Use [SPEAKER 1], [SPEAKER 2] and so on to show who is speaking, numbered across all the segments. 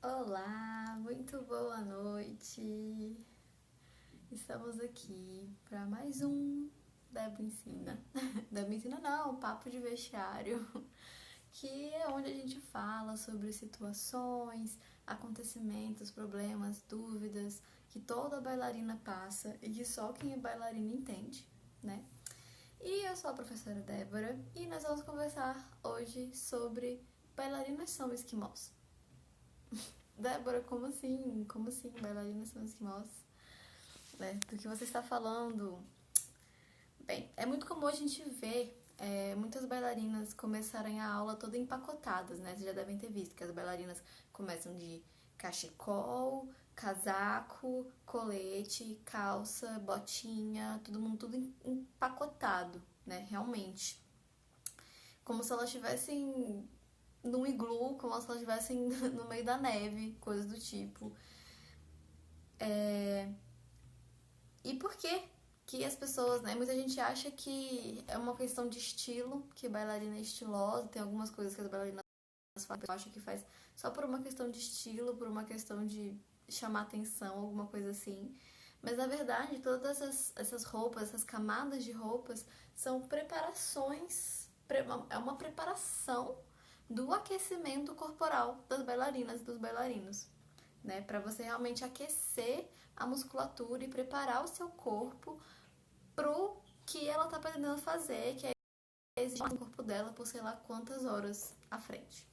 [SPEAKER 1] Olá, muito boa noite. Estamos aqui para mais um Débora Ensina. Débora Ensina não, Papo de Vestiário, que é onde a gente fala sobre situações, acontecimentos, problemas, dúvidas que toda bailarina passa e que só quem é bailarina entende, né? E eu sou a professora Débora e nós vamos conversar hoje sobre bailarinas são esquimós. Débora, como assim? Como assim bailarinas são esquimós? Né? Do que você está falando? Bem, é muito comum a gente ver muitas bailarinas começarem a aula toda empacotadas, né? Vocês já devem ter visto que as bailarinas começam de cachecol, casaco, colete, calça, botinha, todo mundo tudo empacotado, né? Realmente. Como se elas estivessem num iglu, como se elas estivessem no meio da neve, coisas do tipo. E por que que as pessoas, né? Muita gente acha que é uma questão de estilo, que bailarina é estilosa, tem algumas coisas que as bailarinas fazem, eu acho que faz só por uma questão de estilo, por uma questão de chamar atenção, alguma coisa assim. Mas na verdade, todas essas roupas, essas camadas de roupas, são preparações, é uma preparação do aquecimento corporal das bailarinas e dos bailarinos, né? Para você realmente aquecer a musculatura e preparar o seu corpo pro que ela tá pretendendo fazer, que é exigir no corpo dela por sei lá quantas horas à frente.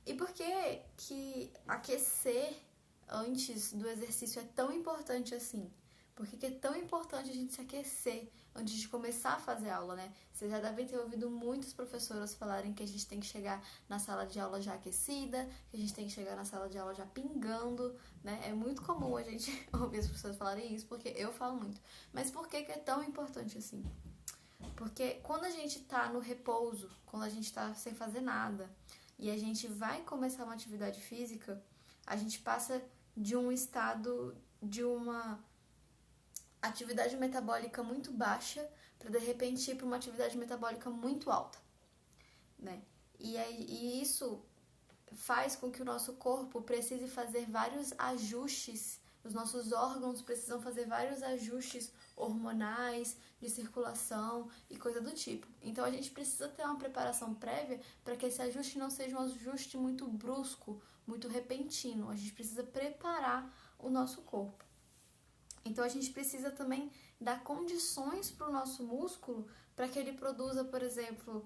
[SPEAKER 1] E por que que aquecer antes do exercício é tão importante assim? Por que é tão importante a gente se aquecer antes de começar a fazer aula, né? Vocês já devem ter ouvido muitas professoras falarem que a gente tem que chegar na sala de aula já aquecida, que a gente tem que chegar na sala de aula já pingando, né? É muito comum a gente ouvir as pessoas falarem isso, porque eu falo muito. Mas por que é tão importante assim? Porque quando a gente tá no repouso, quando a gente tá sem fazer nada, e a gente vai começar uma atividade física, a gente passa de um estado de uma atividade metabólica muito baixa para de repente ir para uma atividade metabólica muito alta, né? E isso faz com que o nosso corpo precise fazer vários ajustes, os nossos órgãos precisam fazer vários ajustes hormonais, de circulação e coisa do tipo. Então a gente precisa ter uma preparação prévia para que esse ajuste não seja um ajuste muito brusco, muito repentino. A gente precisa preparar o nosso corpo. Então a gente precisa também dar condições para o nosso músculo para que ele produza, por exemplo,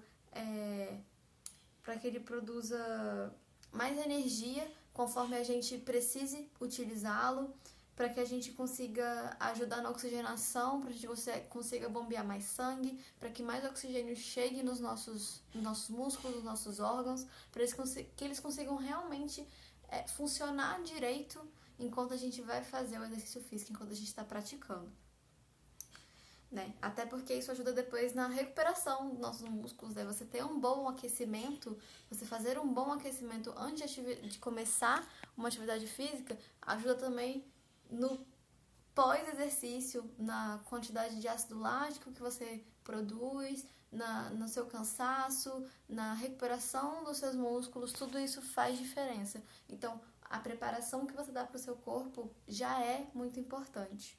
[SPEAKER 1] para que ele produza mais energia conforme a gente precise utilizá-lo, para que a gente consiga ajudar na oxigenação, para que a gente consiga bombear mais sangue, para que mais oxigênio chegue nos nossos músculos, nos nossos órgãos, para que eles consigam realmente funcionar direito enquanto a gente vai fazer o exercício físico, enquanto a gente está praticando. Né? Até porque isso ajuda depois na recuperação dos nossos músculos, né? Você ter um bom aquecimento, você fazer um bom aquecimento antes de começar uma atividade física, ajuda também no pós-exercício, na quantidade de ácido lático que você produz, no seu cansaço, na recuperação dos seus músculos, tudo isso faz diferença. Então, a preparação que você dá para o seu corpo já é muito importante.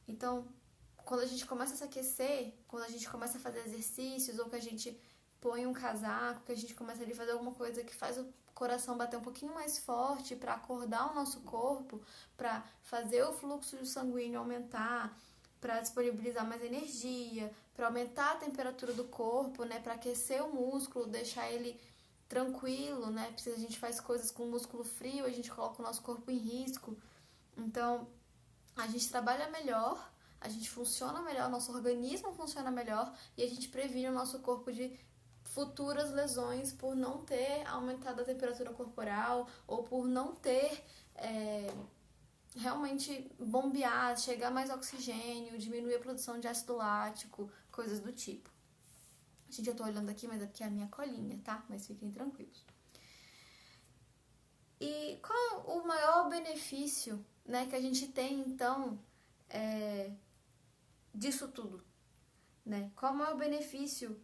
[SPEAKER 1] Então, quando a gente começa a se aquecer, quando a gente começa a fazer exercícios, ou que a gente põe um casaco, que a gente começa a fazer alguma coisa que faz o coração bater um pouquinho mais forte para acordar o nosso corpo, para fazer o fluxo sanguíneo aumentar, para disponibilizar mais energia, para aumentar a temperatura do corpo, né, para aquecer o músculo, deixar ele tranquilo, né? Se a gente faz coisas com o músculo frio, a gente coloca o nosso corpo em risco. Então, a gente trabalha melhor, a gente funciona melhor, nosso organismo funciona melhor e a gente previne o nosso corpo de futuras lesões por não ter aumentado a temperatura corporal ou por não ter realmente bombear, chegar mais oxigênio, diminuir a produção de ácido lático, coisas do tipo. Gente, eu tô olhando aqui, mas é porque é a minha colinha, tá? Mas fiquem tranquilos. E qual o maior benefício, né, que a gente tem, então, disso tudo, né? Qual é o maior benefício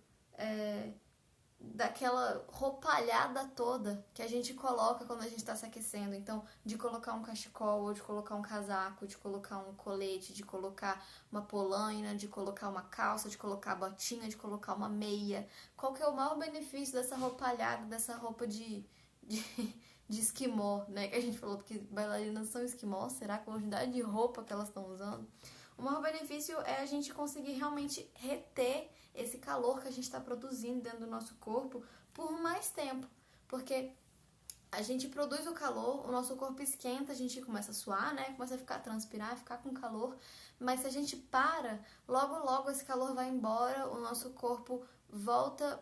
[SPEAKER 1] daquela roupalhada toda que a gente coloca quando a gente está se aquecendo. Então, de colocar um cachecol, ou de colocar um casaco, de colocar um colete, de colocar uma polaina, de colocar uma calça, de colocar botinha, de colocar uma meia. Qual que é o maior benefício dessa roupalhada, dessa roupa de, de esquimó, né? Que a gente falou, porque bailarinas são esquimós, será que a quantidade de roupa que elas estão usando? O maior benefício é a gente conseguir realmente reter esse calor que a gente está produzindo dentro do nosso corpo por mais tempo. Porque a gente produz o calor, o nosso corpo esquenta, a gente começa a suar, né? Começa a ficar, transpirar, ficar com calor. Mas se a gente para, logo logo esse calor vai embora, o nosso corpo volta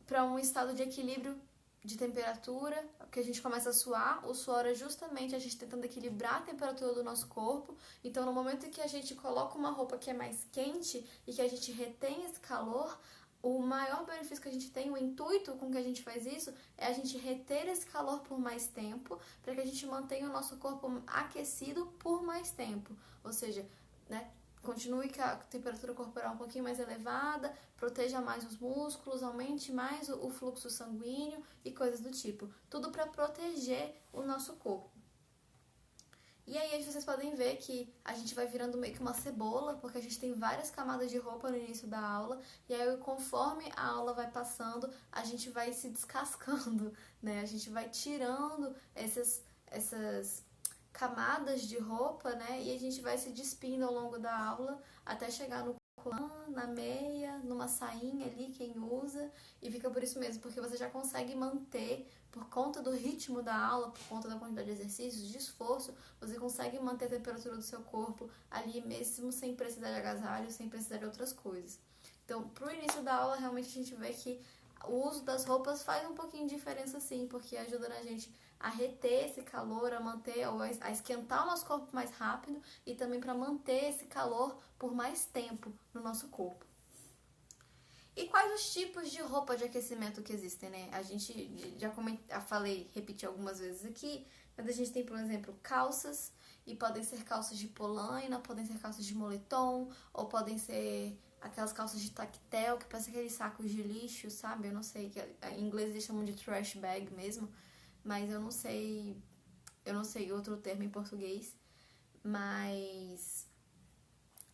[SPEAKER 1] para um estado de equilíbrio de temperatura, que a gente começa a suar. O suor é justamente a gente tentando equilibrar a temperatura do nosso corpo. Então, no momento em que a gente coloca uma roupa que é mais quente e que a gente retém esse calor, o maior benefício que a gente tem, o intuito com que a gente faz isso, é a gente reter esse calor por mais tempo, para que a gente mantenha o nosso corpo aquecido por mais tempo. Ou seja, né, continue com a temperatura corporal um pouquinho mais elevada, proteja mais os músculos, aumente mais o fluxo sanguíneo e coisas do tipo. Tudo para proteger o nosso corpo. E aí vocês podem ver que a gente vai virando meio que uma cebola, porque a gente tem várias camadas de roupa no início da aula, e aí conforme a aula vai passando, a gente vai se descascando, né? A gente vai tirando essas camadas de roupa, né? E a gente vai se despindo ao longo da aula até chegar no colã, na meia, numa sainha ali, quem usa, e fica por isso mesmo, porque você já consegue manter, por conta do ritmo da aula, por conta da quantidade de exercícios, de esforço, você consegue manter a temperatura do seu corpo ali mesmo sem precisar de agasalho, sem precisar de outras coisas. Então, pro início da aula, realmente a gente vê que o uso das roupas faz um pouquinho de diferença sim, porque ajuda na gente a reter esse calor, a manter, ou a esquentar o nosso corpo mais rápido e também para manter esse calor por mais tempo no nosso corpo. E quais os tipos de roupa de aquecimento que existem, né? A gente já falei, repeti algumas vezes aqui, mas a gente tem, por exemplo, calças, e podem ser calças de polaina, podem ser calças de moletom, ou podem ser aquelas calças de tactel, que parece aqueles sacos de lixo, sabe? Eu não sei, que em inglês eles chamam de trash bag mesmo, mas eu não sei outro termo em português. Mas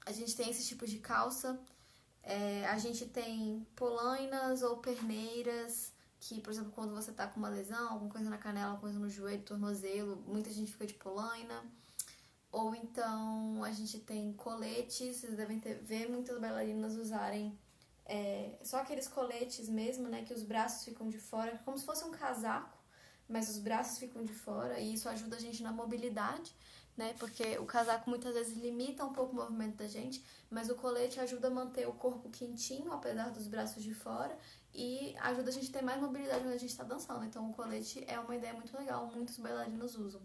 [SPEAKER 1] a gente tem esse tipo de calça. A gente tem polainas ou perneiras, que, por exemplo, quando você tá com uma lesão, alguma coisa na canela, alguma coisa no joelho, tornozelo, muita gente fica de polaina. Ou então a gente tem coletes, vocês devem ver muitas bailarinas usarem só aqueles coletes mesmo, né, que os braços ficam de fora, como se fosse um casaco, mas os braços ficam de fora, e isso ajuda a gente na mobilidade, né? Porque o casaco muitas vezes limita um pouco o movimento da gente, mas o colete ajuda a manter o corpo quentinho, apesar dos braços de fora, e ajuda a gente a ter mais mobilidade quando a gente está dançando. Então o colete é uma ideia muito legal, muitos bailarinos usam.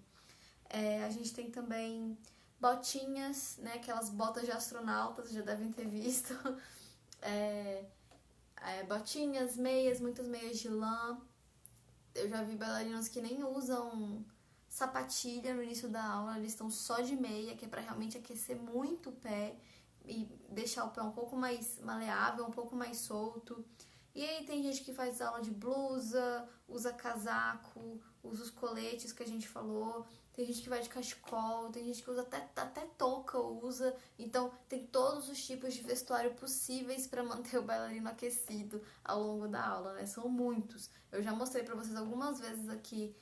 [SPEAKER 1] A gente tem também botinhas, né? Aquelas botas de astronautas, já devem ter visto. Botinhas, meias, muitas meias de lã. Eu já vi bailarinos que nem usam sapatilha no início da aula, eles estão só de meia, que é para realmente aquecer muito o pé e deixar o pé um pouco mais maleável, um pouco mais solto. E aí tem gente que faz aula de blusa, usa casaco, usa os coletes que a gente falou, tem gente que vai de cachecol, tem gente que usa até touca, usa. Então tem todos os tipos de vestuário possíveis para manter o bailarino aquecido ao longo da aula, né? São muitos. Eu já mostrei para vocês algumas vezes aqui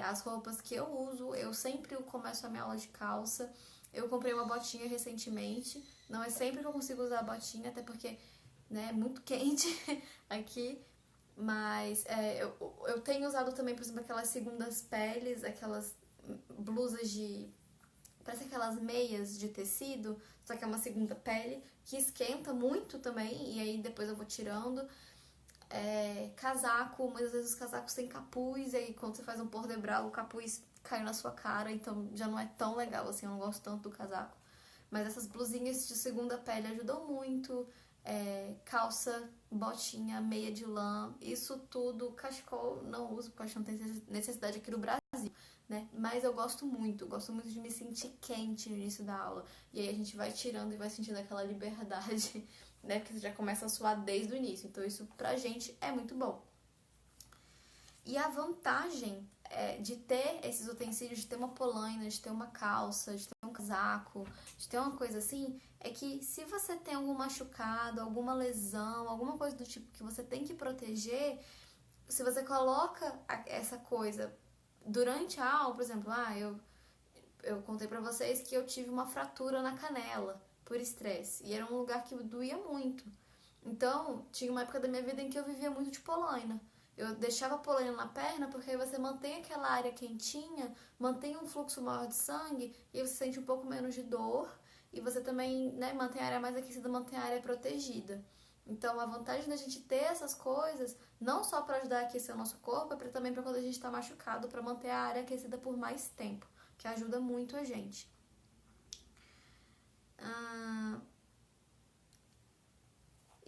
[SPEAKER 1] as roupas que eu uso. Eu sempre começo a minha aula de calça. Eu comprei uma botinha recentemente. Não é sempre que eu consigo usar a botinha, até porque, né, é muito quente aqui. Mas eu tenho usado também, por exemplo, aquelas segundas peles, aquelas blusas parece aquelas meias de tecido, só que é uma segunda pele, que esquenta muito também, e aí depois eu vou tirando. Casaco, muitas vezes os casacos têm capuz, e aí quando você faz um pôr de bravo, o capuz cai na sua cara, então já não é tão legal assim, eu não gosto tanto do casaco. Mas essas blusinhas de segunda pele ajudam muito. Calça, botinha, meia de lã, isso tudo. Cachecol não uso, porque acho que não tem necessidade aqui no Brasil, né? Mas eu gosto muito de me sentir quente no início da aula. E aí a gente vai tirando e vai sentindo aquela liberdade né? Porque você já começa a suar desde o início. Então isso pra gente é muito bom. E a vantagem de ter esses utensílios, de ter uma polaina, de ter uma calça, de ter um casaco, de ter uma coisa assim, é que se você tem algum machucado, alguma lesão, alguma coisa do tipo que você tem que proteger, se você coloca essa coisa durante a aula, por exemplo, eu contei pra vocês que eu tive uma fratura na canela por estresse, e era um lugar que doía muito. Então, tinha uma época da minha vida em que eu vivia muito de polaina. Eu deixava a polaina na perna porque aí você mantém aquela área quentinha, mantém um fluxo maior de sangue e você sente um pouco menos de dor. E você também, né, mantém a área mais aquecida, mantém a área protegida. Então, a vantagem da gente ter essas coisas, não só para ajudar a aquecer o nosso corpo, é também para quando a gente está machucado, para manter a área aquecida por mais tempo, que ajuda muito a gente.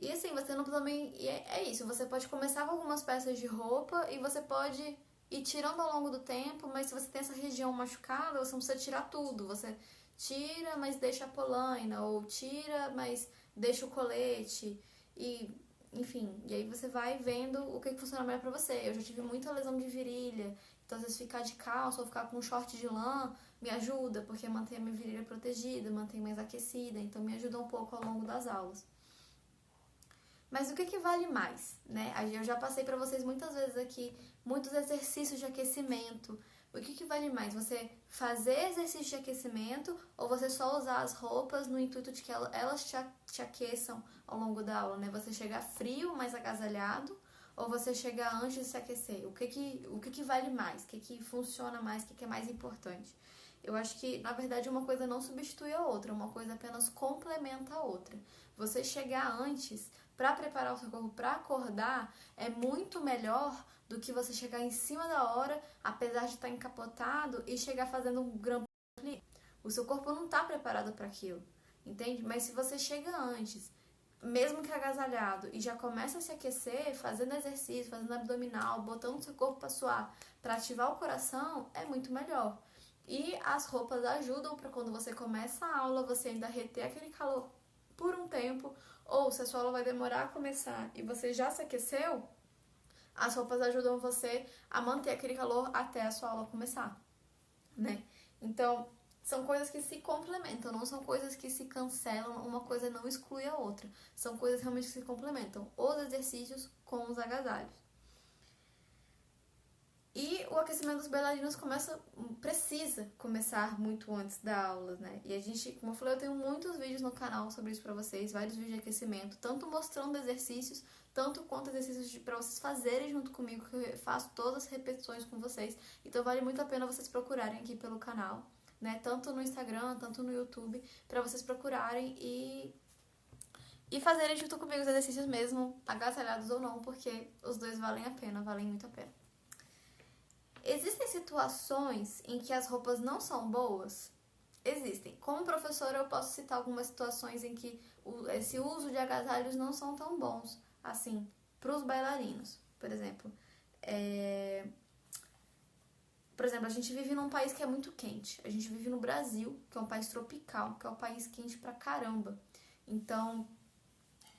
[SPEAKER 1] E assim, você não também. É isso, você pode começar com algumas peças de roupa e você pode ir tirando ao longo do tempo, mas se você tem essa região machucada, você não precisa tirar tudo. Você tira, mas deixa a polaina, ou tira, mas deixa o colete. E, enfim, e aí você vai vendo o que funciona melhor pra você. Eu já tive muita lesão de virilha, então às vezes ficar de calça ou ficar com um short de lã me ajuda, porque mantém a minha virilha protegida, mantém mais aquecida, então me ajuda um pouco ao longo das aulas. Mas o que vale mais, né? Eu já passei para vocês muitas vezes aqui muitos exercícios de aquecimento. O que vale mais? Você fazer exercício de aquecimento ou você só usar as roupas no intuito de que elas te aqueçam ao longo da aula, né? Você chegar frio, mais agasalhado, ou você chegar antes de se aquecer? O que vale mais? O que funciona mais? O que é mais importante? Eu acho que, na verdade, uma coisa não substitui a outra, uma coisa apenas complementa a outra. Você chegar antes para preparar o seu corpo para acordar é muito melhor do que você chegar em cima da hora, apesar de estar encapotado e chegar fazendo um grampo. O seu corpo não está preparado para aquilo, entende? Mas se você chega antes, mesmo que agasalhado, e já começa a se aquecer, fazendo exercício, fazendo abdominal, botando seu corpo para suar, para ativar o coração, é muito melhor. E as roupas ajudam para quando você começa a aula, você ainda reter aquele calor por um tempo, ou se a sua aula vai demorar a começar e você já se aqueceu, as roupas ajudam você a manter aquele calor até a sua aula começar, né? Então, são coisas que se complementam, não são coisas que se cancelam, uma coisa não exclui a outra. São coisas realmente que se complementam, os exercícios com os agasalhos. E o aquecimento dos bailarinos precisa começar muito antes da aula, né? E a gente, como eu falei, eu tenho muitos vídeos no canal sobre isso pra vocês, vários vídeos de aquecimento, tanto mostrando exercícios, tanto quanto exercícios pra vocês fazerem junto comigo, que eu faço todas as repetições com vocês. Então vale muito a pena vocês procurarem aqui pelo canal, né? Tanto no Instagram, tanto no YouTube, pra vocês procurarem e fazerem junto comigo os exercícios mesmo, agasalhados ou não, porque os dois valem a pena, valem muito a pena. Existem situações em que as roupas não são boas? Existem. Como professora, eu posso citar algumas situações em que esse uso de agasalhos não são tão bons assim para os bailarinos. Por exemplo, a gente vive num país que é muito quente. A gente vive no Brasil, que é um país tropical, que é um país quente pra caramba. Então,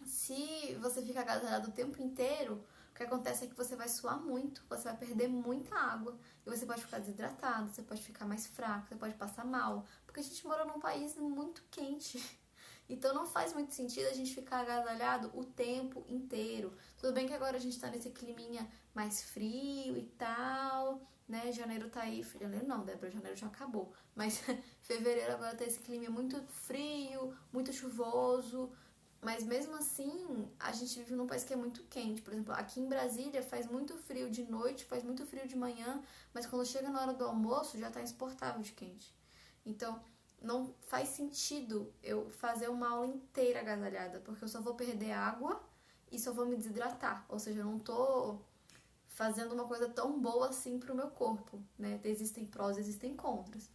[SPEAKER 1] se você fica agasalhado o tempo inteiro, o que acontece é que você vai suar muito, você vai perder muita água e você pode ficar desidratado, você pode ficar mais fraco, você pode passar mal, porque a gente mora num país muito quente. Então não faz muito sentido a gente ficar agasalhado o tempo inteiro. Tudo bem que agora a gente tá nesse climinha mais frio e tal, né? Janeiro tá aí, janeiro não, Débora, janeiro já acabou. Mas fevereiro agora tá esse clima muito frio, muito chuvoso. Mas mesmo assim, a gente vive num país que é muito quente. Por exemplo, aqui em Brasília faz muito frio de noite, faz muito frio de manhã, mas quando chega na hora do almoço já tá insuportável de quente. Então, não faz sentido eu fazer uma aula inteira agasalhada, porque eu só vou perder água e só vou me desidratar. Ou seja, eu não tô fazendo uma coisa tão boa assim pro meu corpo, né? Existem prós, existem contras.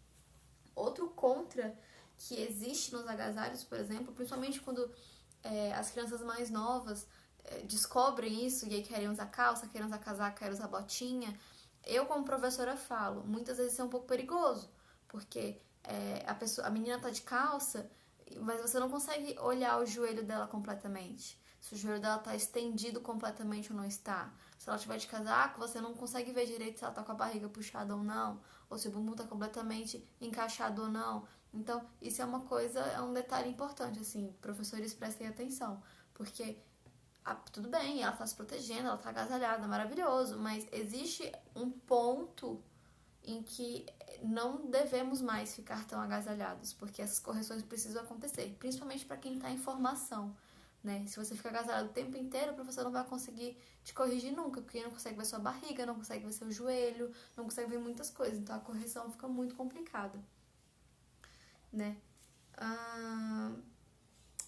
[SPEAKER 1] Outro contra que existe nos agasalhos, por exemplo, principalmente quando as crianças mais novas descobrem isso e aí querem usar calça, querem usar casaco, querem usar botinha. Eu, como professora, falo, muitas vezes isso é um pouco perigoso, porque a menina tá de calça mas você não consegue olhar o joelho dela completamente. Se o joelho dela tá estendido completamente ou não está. Se ela estiver de casaco, você não consegue ver direito se ela tá com a barriga puxada ou não, ou se o bumbum tá completamente encaixado ou não. Então, isso é uma coisa, é um detalhe importante, assim, professores prestem atenção, porque tudo bem, ela tá se protegendo, ela tá agasalhada, maravilhoso, mas existe um ponto em que não devemos mais ficar tão agasalhados, porque essas correções precisam acontecer, principalmente para quem está em formação, né? Se você ficar agasalhado o tempo inteiro, o professor não vai conseguir te corrigir nunca, porque não consegue ver sua barriga, não consegue ver seu joelho, não consegue ver muitas coisas, então a correção fica muito complicada, né?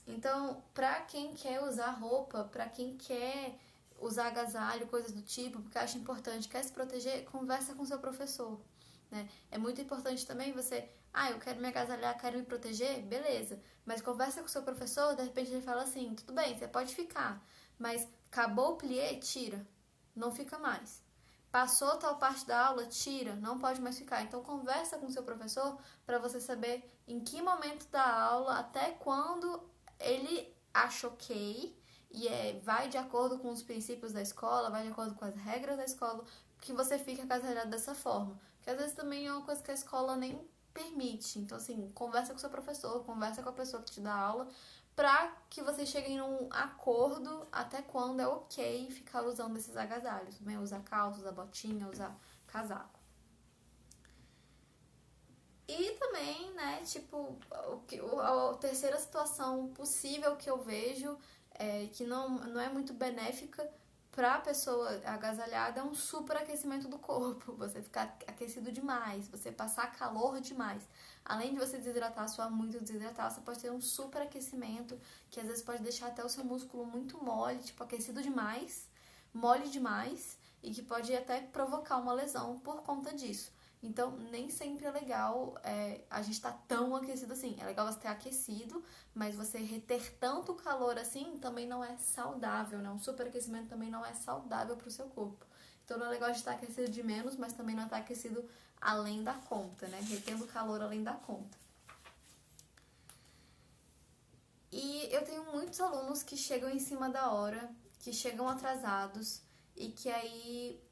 [SPEAKER 1] Então, pra quem quer usar roupa, pra quem quer usar agasalho, coisas do tipo, porque acha importante, quer se proteger, conversa com seu professor, né? É muito importante também você, eu quero me agasalhar, quero me proteger, beleza. Mas conversa com seu professor, de repente ele fala assim, tudo bem, você pode ficar, mas acabou o plié, tira, não fica mais. Passou tal parte da aula, tira, não pode mais ficar. Então conversa com seu professor para você saber em que momento da aula, até quando ele acha ok e vai de acordo com os princípios da escola, vai de acordo com as regras da escola, que você fica agasalhado dessa forma. Porque às vezes também é uma coisa que a escola nem permite. Então, assim, conversa com seu professor, conversa com a pessoa que te dá aula, pra que vocês cheguem num acordo até quando é ok ficar usando esses agasalhos. Também usar calça, usar botinha, usar casaco. E também, né, tipo, a terceira situação possível que eu vejo, que não é muito benéfica para a pessoa agasalhada, é um superaquecimento do corpo. Você ficar aquecido demais, você passar calor demais. Além de você desidratar, suar muito, desidratar, você pode ter um superaquecimento, que às vezes pode deixar até o seu músculo muito mole, tipo, aquecido demais, mole demais, e que pode até provocar uma lesão por conta disso. Então, nem sempre é legal a gente estar tão aquecido assim. É legal você ter aquecido, mas você reter tanto calor assim também não é saudável, né? Um superaquecimento também não é saudável para o seu corpo. Então, não é legal de estar aquecido de menos, mas também não estar aquecido além da conta, né? Retendo calor além da conta. E eu tenho muitos alunos que chegam em cima da hora, que chegam atrasados e que aí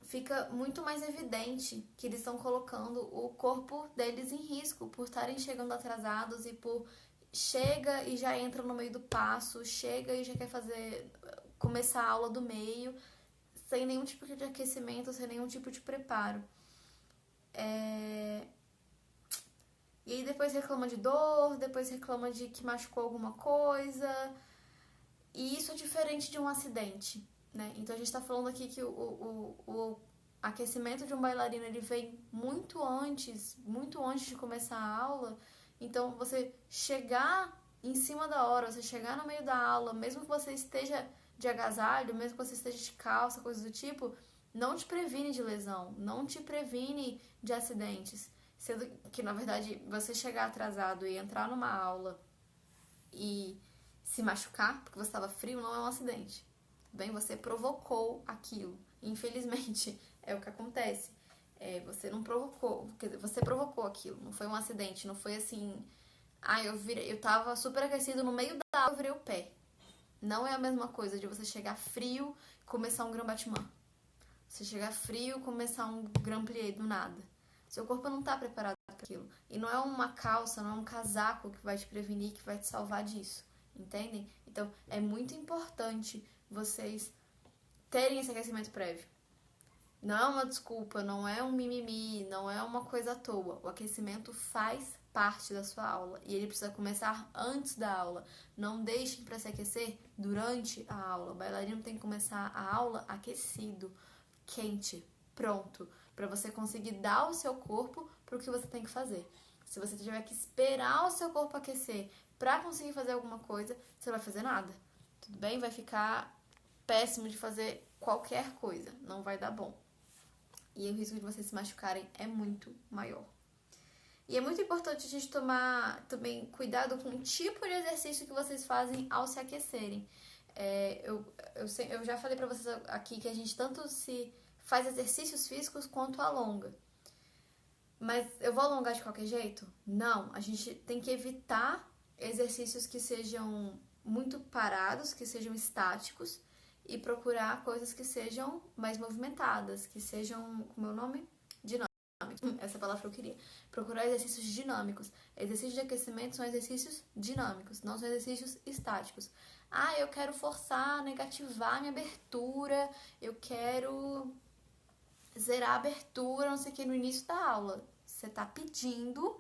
[SPEAKER 1] fica muito mais evidente que eles estão colocando o corpo deles em risco por estarem chegando atrasados e por chega e já entra no meio do passo, chega e já quer começar a aula do meio, sem nenhum tipo de aquecimento, sem nenhum tipo de preparo. E aí depois reclama de dor, depois reclama de que machucou alguma coisa. E isso é diferente de um acidente, né? Então a gente tá falando aqui que o aquecimento de um bailarino ele vem muito antes de começar a aula. Então você chegar em cima da hora, você chegar no meio da aula, mesmo que você esteja de agasalho, mesmo que você esteja de calça, coisas do tipo, não te previne de lesão, não te previne de acidentes. Sendo que, na verdade, você chegar atrasado e entrar numa aula e se machucar porque você estava frio não é um acidente. Bem, você provocou aquilo. Infelizmente, é o que acontece. Você não provocou, quer dizer, você provocou aquilo. Não foi um acidente, não foi assim. Eu tava super aquecido no meio da aula, eu virei o pé. Não é a mesma coisa de você chegar frio e começar um grand battement. Você chegar frio e começar um grand plié do nada. Seu corpo não tá preparado para aquilo. E não é uma calça, não é um casaco que vai te prevenir, que vai te salvar disso. Entendem? Então, é muito importante vocês terem esse aquecimento prévio. Não é uma desculpa, não é um mimimi, não é uma coisa à toa. O aquecimento faz parte da sua aula e ele precisa começar antes da aula. Não deixem para se aquecer durante a aula. O bailarino tem que começar a aula aquecido, quente, pronto, para você conseguir dar o seu corpo para o que você tem que fazer. Se você tiver que esperar o seu corpo aquecer para conseguir fazer alguma coisa, você não vai fazer nada. Tudo bem? Vai ficar péssimo de fazer qualquer coisa, não vai dar bom. E o risco de vocês se machucarem é muito maior. E é muito importante a gente tomar também cuidado com o tipo de exercício que vocês fazem ao se aquecerem. Eu já falei pra vocês aqui que a gente tanto se faz exercícios físicos quanto alonga. Mas eu vou alongar de qualquer jeito? Não, a gente tem que evitar exercícios que sejam muito parados, que sejam estáticos, e procurar coisas que sejam mais movimentadas, que sejam, como é o nome? Dinâmicos. Essa palavra que eu queria. Procurar exercícios dinâmicos. Exercícios de aquecimento são exercícios dinâmicos, não são exercícios estáticos. Ah, eu quero forçar, negativar minha abertura, eu quero zerar a abertura, não sei o que, no início da aula. Você tá pedindo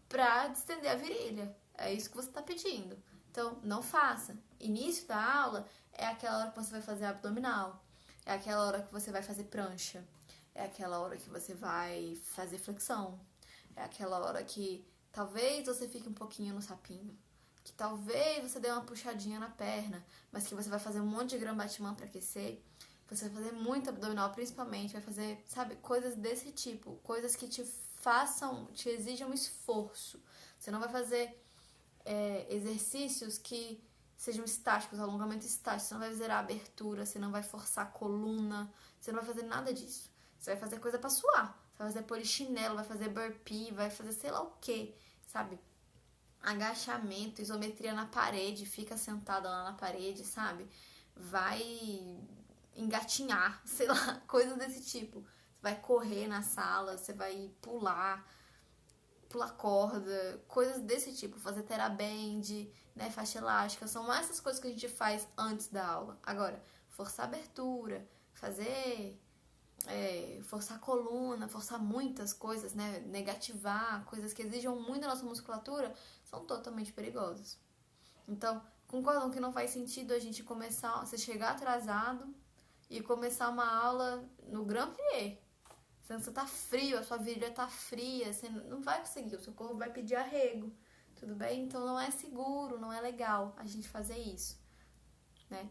[SPEAKER 1] pra distender a virilha. É isso que você tá pedindo. Então, não faça. Início da aula é aquela hora que você vai fazer abdominal. É aquela hora que você vai fazer prancha. É aquela hora que você vai fazer flexão. É aquela hora que talvez você fique um pouquinho no sapinho. Que talvez você dê uma puxadinha na perna. Mas que você vai fazer um monte de Grand-Battement pra aquecer. Você vai fazer muito abdominal, principalmente. Vai fazer, sabe, coisas desse tipo. Coisas que te exijam esforço. Você não vai fazer exercícios que sejam estáticos, alongamento estático. Você não vai zerar a abertura, você não vai forçar a coluna, você não vai fazer nada disso. Você vai fazer coisa pra suar. Você vai fazer polichinelo, vai fazer burpee, vai fazer sei lá o que, sabe? Agachamento, isometria na parede, fica sentada lá na parede, sabe? Vai engatinhar, sei lá, coisas desse tipo. Você vai correr na sala, você vai pular corda, coisas desse tipo, fazer teraband, né, faixa elástica, são essas coisas que a gente faz antes da aula. Agora, forçar a abertura, fazer forçar a coluna, forçar muitas coisas, né, negativar, coisas que exijam muito da nossa musculatura, são totalmente perigosas. Então, concordam que não faz sentido a gente começar, você chegar atrasado e começar uma aula no Grand Prix. Sendo que você tá frio, a sua virilha tá fria, você não vai conseguir, o seu corpo vai pedir arrego, tudo bem? Então não é seguro, não é legal a gente fazer isso, né?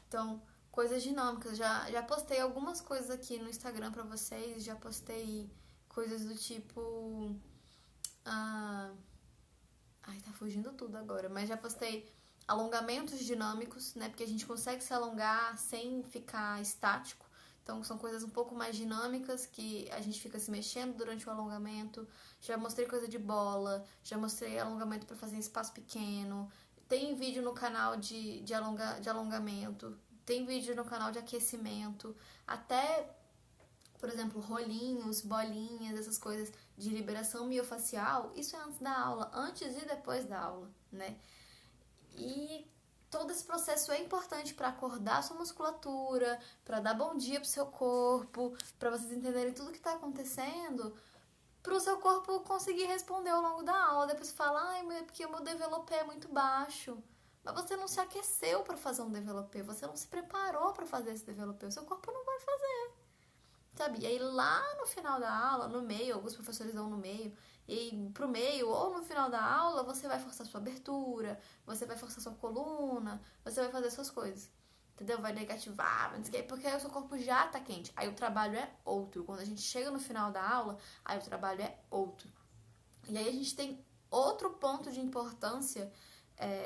[SPEAKER 1] Então, coisas dinâmicas. Já postei algumas coisas aqui no Instagram pra vocês, já postei coisas do tipo... Ah, ai, tá fugindo tudo agora, mas já postei alongamentos dinâmicos, né? Porque a gente consegue se alongar sem ficar estático. Então, são coisas um pouco mais dinâmicas que a gente fica se mexendo durante o alongamento. Já mostrei coisa de bola, já mostrei alongamento para fazer em espaço pequeno. Tem vídeo no canal de alongamento, tem vídeo no canal de aquecimento. Até, por exemplo, rolinhos, bolinhas, essas coisas de liberação miofacial. Isso é antes da aula, antes e depois da aula, né? E todo esse processo é importante para acordar a sua musculatura, para dar bom dia pro seu corpo, para vocês entenderem tudo que está acontecendo, para o seu corpo conseguir responder ao longo da aula. Depois você fala, ai, mas é porque o meu développé é muito baixo. Mas você não se aqueceu para fazer um développé, você não se preparou para fazer esse développé, o seu corpo não vai fazer. Sabe? E aí lá no final da aula, no meio, alguns professores dão no meio, e pro meio ou no final da aula, você vai forçar sua abertura, você vai forçar sua coluna, você vai fazer suas coisas. Entendeu? Vai negativar, porque aí o seu corpo já tá quente. Aí o trabalho é outro. Quando a gente chega no final da aula, aí o trabalho é outro. E aí a gente tem outro ponto de importância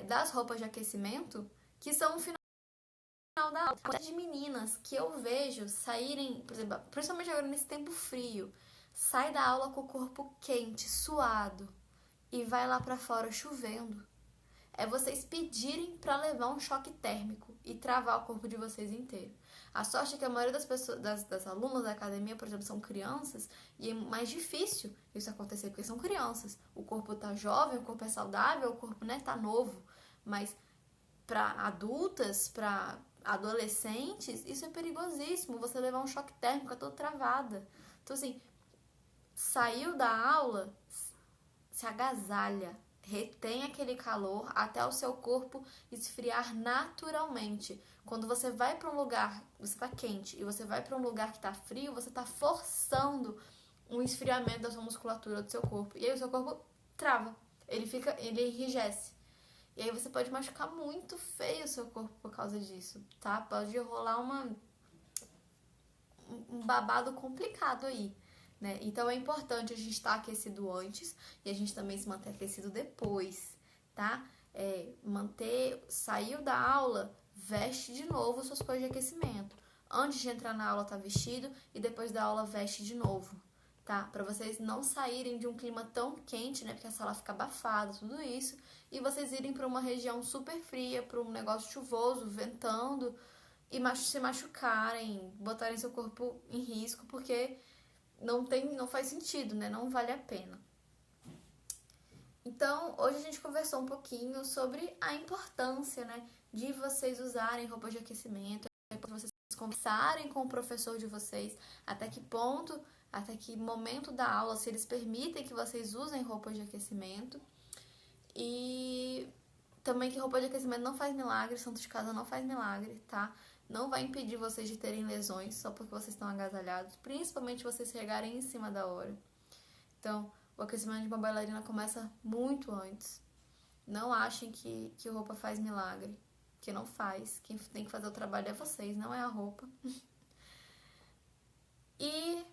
[SPEAKER 1] das roupas de aquecimento, que são o final da aula. A de meninas que eu vejo saírem, por exemplo, principalmente agora nesse tempo frio, sai da aula com o corpo quente, suado, e vai lá pra fora chovendo. É vocês pedirem pra levar um choque térmico e travar o corpo de vocês inteiro. A sorte é que a maioria das pessoas, das alunas da academia, por exemplo, são crianças, e é mais difícil isso acontecer porque são crianças. O corpo tá jovem, o corpo é saudável, o corpo, né, tá novo. Mas para adultas, para adolescentes, isso é perigosíssimo. Você levar um choque térmico, é toda travada. Então, assim, saiu da aula, se agasalha, retém aquele calor até o seu corpo esfriar naturalmente. Quando você vai para um lugar, você tá quente, e você vai para um lugar que tá frio, você tá forçando um esfriamento da sua musculatura do seu corpo. E aí o seu corpo trava, ele enrijece. E aí você pode machucar muito feio o seu corpo por causa disso, tá? Pode rolar um babado complicado aí, né? Então é importante a gente estar aquecido antes e a gente também se manter aquecido depois, tá? Saiu da aula, veste de novo suas coisas de aquecimento. antes de entrar na aula tá vestido e depois da aula veste de novo, tá? Pra vocês não saírem de um clima tão quente, né? Porque a sala fica abafada, tudo isso, e vocês irem pra uma região super fria, pra um negócio chuvoso, ventando, e se machucarem, botarem seu corpo em risco, porque não faz sentido, né? Não vale a pena. Então, hoje a gente conversou um pouquinho sobre a importância, né, de vocês usarem roupas de aquecimento, de vocês conversarem com o professor de vocês, até que ponto, até que momento da aula, se eles permitem que vocês usem roupas de aquecimento. E também que roupa de aquecimento não faz milagre, santo de casa não faz milagre, tá? Não vai impedir vocês de terem lesões só porque vocês estão agasalhados, principalmente vocês chegarem em cima da hora. Então, o aquecimento de uma bailarina começa muito antes. Não achem que roupa faz milagre, que não faz. Quem tem que fazer o trabalho é vocês, não é a roupa. E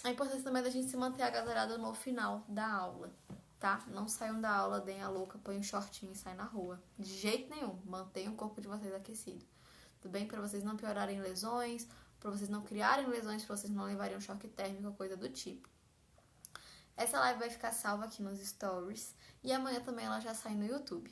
[SPEAKER 1] a importância também da gente se manter agasalhado no final da aula, tá? Não saiam da aula, deem a louca, põem um shortinho e saem na rua. De jeito nenhum, mantenham o corpo de vocês aquecido. Tudo bem? Para vocês não piorarem lesões, para vocês não criarem lesões, para vocês não levarem um choque térmico, coisa do tipo. Essa live vai ficar salva aqui nos stories e amanhã também ela já sai no YouTube.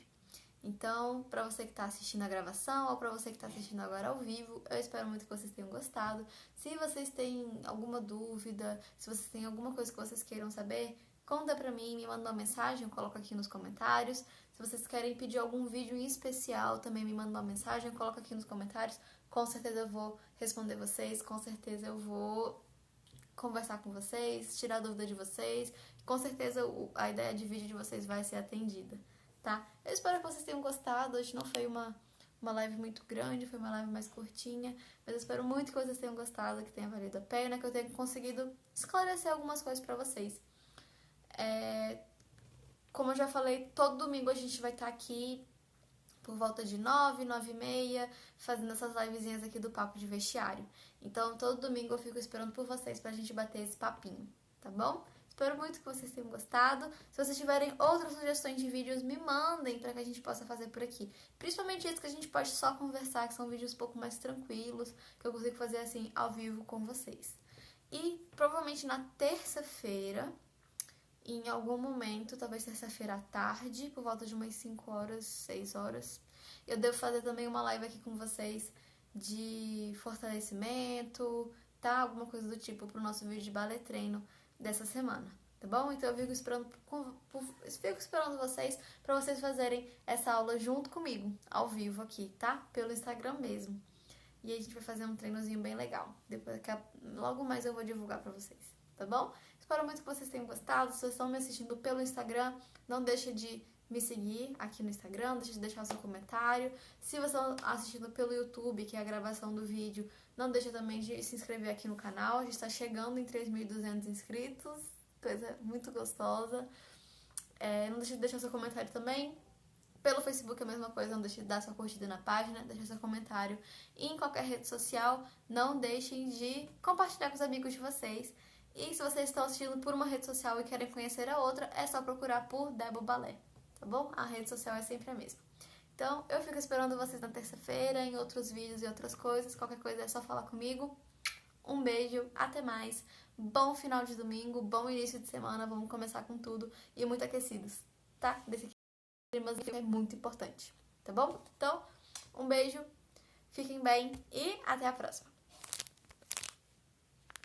[SPEAKER 1] Então, para você que está assistindo a gravação ou para você que está assistindo agora ao vivo, eu espero muito que vocês tenham gostado. Se vocês têm alguma dúvida, se vocês têm alguma coisa que vocês queiram saber, conta pra mim, me manda uma mensagem, eu coloco aqui nos comentários. Se vocês querem pedir algum vídeo em especial, também me manda uma mensagem, eu coloco aqui nos comentários. Com certeza eu vou responder vocês, com certeza eu vou conversar com vocês, tirar dúvida de vocês. Com certeza a ideia de vídeo de vocês vai ser atendida, tá? Eu espero que vocês tenham gostado. Hoje não foi uma live muito grande, foi uma live mais curtinha, mas eu espero muito que vocês tenham gostado, que tenha valido a pena, que eu tenha conseguido esclarecer algumas coisas pra vocês. Como eu já falei, todo domingo a gente vai estar aqui por volta de 9, 9h30, fazendo essas livezinhas aqui do Papo de Vestiário. Então, todo domingo eu fico esperando por vocês pra gente bater esse papinho, tá bom? Espero muito que vocês tenham gostado. Se vocês tiverem outras sugestões de vídeos, me mandem pra que a gente possa fazer por aqui. Principalmente esses que a gente pode só conversar, que são vídeos um pouco mais tranquilos, que eu consigo fazer assim, ao vivo com vocês. E provavelmente na terça-feira, em algum momento, talvez terça-feira à tarde, por volta de umas 5 horas, 6 horas, eu devo fazer também uma live aqui com vocês de fortalecimento, tá? Alguma coisa do tipo pro nosso vídeo de ballet treino dessa semana, tá bom? Então eu fico esperando vocês pra vocês fazerem essa aula junto comigo, ao vivo aqui, tá? Pelo Instagram mesmo. E aí a gente vai fazer um treinozinho bem legal. Depois, logo mais eu vou divulgar pra vocês, tá bom? Espero muito que vocês tenham gostado. Se vocês estão me assistindo pelo Instagram, não deixe de me seguir aqui no Instagram, não deixe de deixar o seu comentário. Se você está assistindo pelo YouTube, que é a gravação do vídeo, não deixe também de se inscrever aqui no canal. A gente está chegando em 3.200 inscritos, coisa muito gostosa. Não deixe de deixar seu comentário também. Pelo Facebook é a mesma coisa, não deixe de dar sua curtida na página, deixar seu comentário. E em qualquer rede social, não deixem de compartilhar com os amigos de vocês. E se vocês estão assistindo por uma rede social e querem conhecer a outra, é só procurar por Debo Ballet, tá bom? A rede social é sempre a mesma. Então, eu fico esperando vocês na terça-feira, em outros vídeos e outras coisas. Qualquer coisa é só falar comigo. Um beijo, até mais. Bom final de domingo, bom início de semana. Vamos começar com tudo e muito aquecidos, tá? Desse clima é muito importante, tá bom? Então, um beijo, fiquem bem e até a próxima.